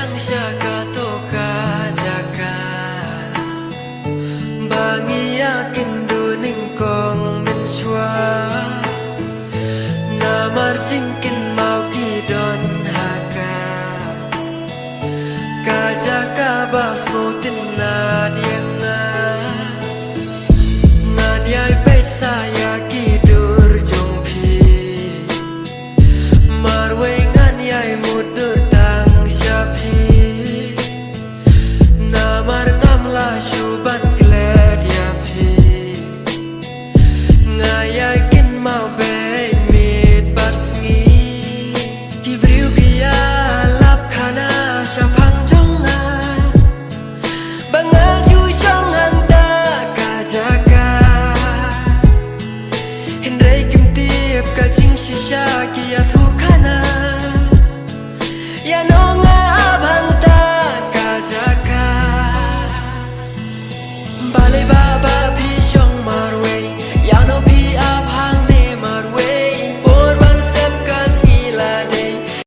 yang syaka toka jaka bangi yakin duning kong menshua namar jingkin mau kidon haka kajaka bas motin nadianga nanyai pesa ya kidur jongpi marwe nganyai mudur tang syapi namar ngamla syuban gled yapi ngayakin mau bei mit barsngi kibriu kia lap khana syapang jonga bangaju jongang ta kajaka hindrai kimtip kajing shisha kia thu khana ya no